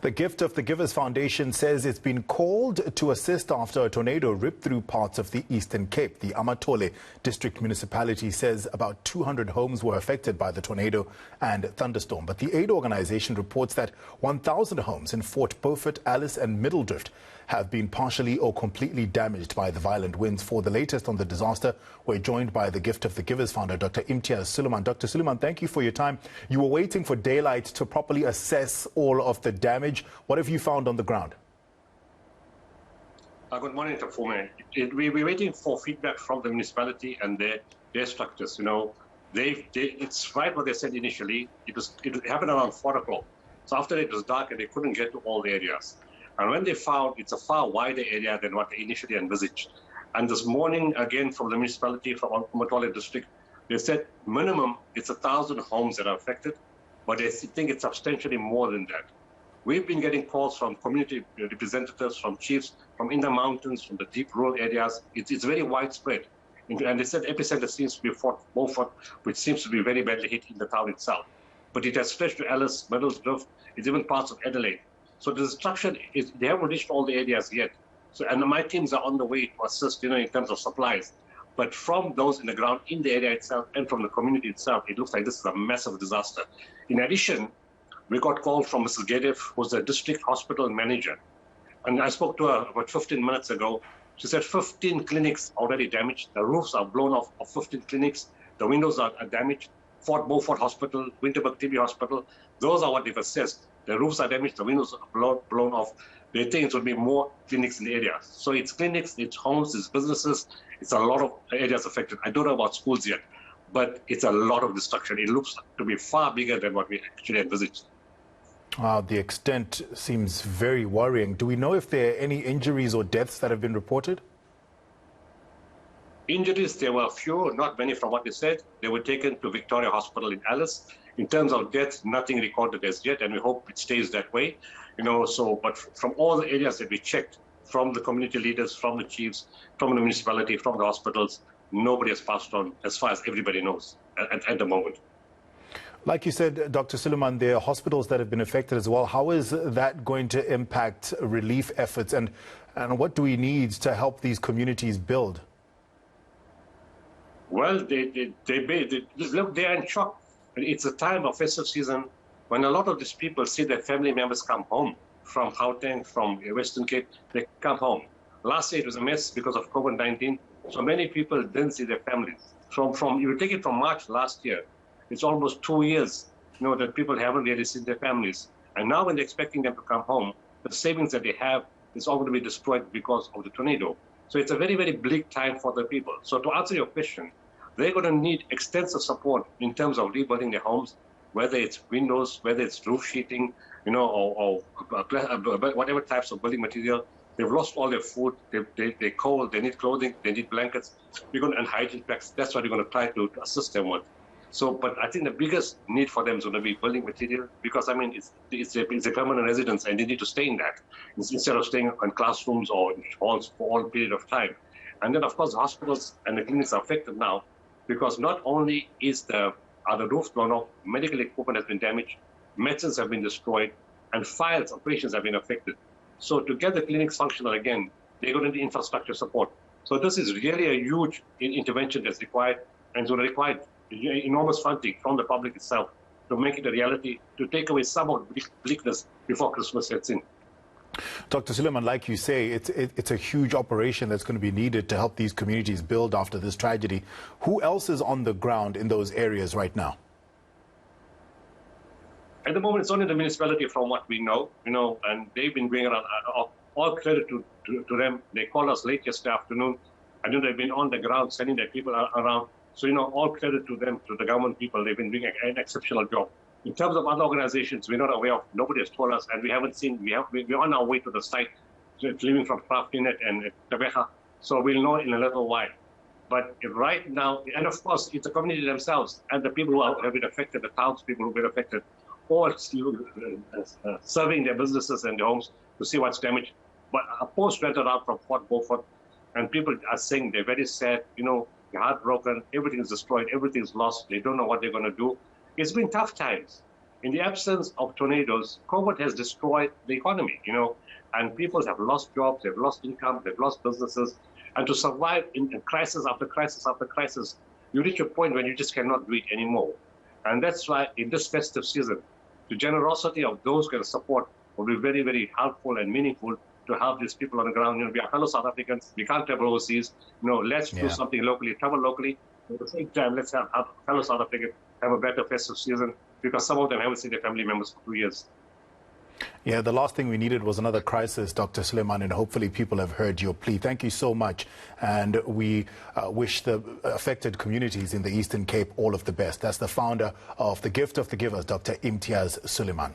The Gift of the Givers Foundation says it's been called to assist after a tornado ripped through parts of the Eastern Cape. The Amatole District Municipality says about 200 homes were affected by the tornado and thunderstorm. But the aid organization reports that 1,000 homes in Fort Beaufort, Alice and Middledrift have been partially or completely damaged by the violent winds. For the latest on the disaster, we're joined by the Gift of the Givers founder, Dr. Imtiaz Sooliman. Dr. Sooliman, thank you for your time. You were waiting for daylight to properly assess all of the damage. What have you found on the ground? Good morning, Tafume. We're waiting for feedback from the municipality and their structures. You know, it's right what they said initially. It happened around 4 o'clock. So after it was dark and they couldn't get to all the areas. And when they found it's a far wider area than what they initially envisaged. And this morning, again, from the municipality, from Municipality District, they said minimum it's 1,000 homes that are affected, but they think it's substantially more than that. We've been getting calls from community representatives, from chiefs, from in the mountains, from the deep rural areas. It's very widespread. And they said epicenter seems to be Fort Beaufort, which seems to be very badly hit in the town itself. But it has stretched to Alice, Middledrift, it's even parts of Adelaide. So the destruction they haven't reached all the areas yet. So, and my teams are on the way to assist, in terms of supplies. But from those in the ground, in the area itself, and from the community itself, it looks like this is a massive disaster. In addition, we got calls from Mrs. Gedef, who's the district hospital manager. And I spoke to her about 15 minutes ago. She said 15 clinics already damaged. The roofs are blown off of 15 clinics. The windows are damaged. Fort Beaufort Hospital, Winterberg TB Hospital, those are what they've assessed. The roofs are damaged, the windows are blown off. They think it will be more clinics in the area. So it's clinics, it's homes, it's businesses, it's a lot of areas affected. I don't know about schools yet, but it's a lot of destruction. It looks to be far bigger than what we actually envisaged. The extent seems very worrying. Do we know if there are any injuries or deaths that have been reported? Injuries, there were few, not many from what they said. They were taken to Victoria Hospital in Alice. In terms of deaths, nothing recorded as yet, and we hope it stays that way. But from all the areas that we checked, from the community leaders, from the chiefs, from the municipality, from the hospitals, nobody has passed on, as far as everybody knows at the moment. Like you said, Dr. Sooliman, there are hospitals that have been affected as well. How is that going to impact relief efforts, and what do we need to help these communities build? Well, they are in shock. It's a time of festive season when a lot of these people see their family members come home from Gauteng, from Western Cape. They come home. Last year it was a mess because of COVID-19. So many people didn't see their families. From you take it from March last year, it's almost 2 years, that people haven't really seen their families. And now when they're expecting them to come home, the savings that they have is all going to be destroyed because of the tornado. So it's a very, very bleak time for the people. So to answer your question, they're going to need extensive support in terms of rebuilding their homes, whether it's windows, whether it's roof sheeting, or whatever types of building material. They've lost all their food. They're cold. They need clothing. They need blankets. And hygiene packs. That's what we're going to try to assist them with. So, but I think the biggest need for them is going to be building material, because it's a permanent residence and they need to stay in that instead of staying in classrooms or in halls for all period of time. And then, of course, the hospitals and the clinics are affected now, because not only are the roofs blown off, medical equipment has been damaged, medicines have been destroyed, and files, operations have been affected. So to get the clinics functional again, they're going to need infrastructure support. So this is really a huge intervention that's required, and it's going to require enormous funding from the public itself to make it a reality, to take away some of the bleakness before Christmas sets in. Dr. Sooliman, like you say, it's a huge operation that's going to be needed to help these communities build after this tragedy. Who else is on the ground in those areas right now? At the moment, it's only the municipality from what we know, and they've been going around. All credit to them. They called us late yesterday afternoon. I know they've been on the ground sending their people around. So, all credit to them, to the government people. They've been doing an exceptional job. In terms of other organizations, we're not aware of. Nobody has told us, and we haven't seen. We're on our way to the site, leaving from Craftinet and Tabeja. So we'll know in a little while. But right now, and of course, it's the community themselves and the people who have been affected, the townspeople who have been affected, all serving their businesses and their homes to see what's damaged. But a post went around from Fort Beaufort, and people are saying they're very sad. They're heartbroken. Everything is destroyed. Everything is lost. They don't know what they're going to do. It's been tough times. in the absence of tornadoes, COVID has destroyed the economy, and people have lost jobs, they've lost income, they've lost businesses. And to survive in crisis after crisis after crisis, you reach a point when you just cannot do it anymore. And that's why in this festive season, the generosity of those who can support will be very, very helpful and meaningful to help these people on the ground. We are fellow South Africans. We can't travel overseas. Let's do something locally, travel locally. At the same time, let's have fellow South Africans have a better festive season, because some of them haven't seen their family members for 2 years. Yeah, the last thing we needed was another crisis, Dr. Sooliman, and hopefully people have heard your plea. Thank you so much. And we wish the affected communities in the Eastern Cape all of the best. That's the founder of the Gift of the Givers, Dr. Imtiaz Sooliman.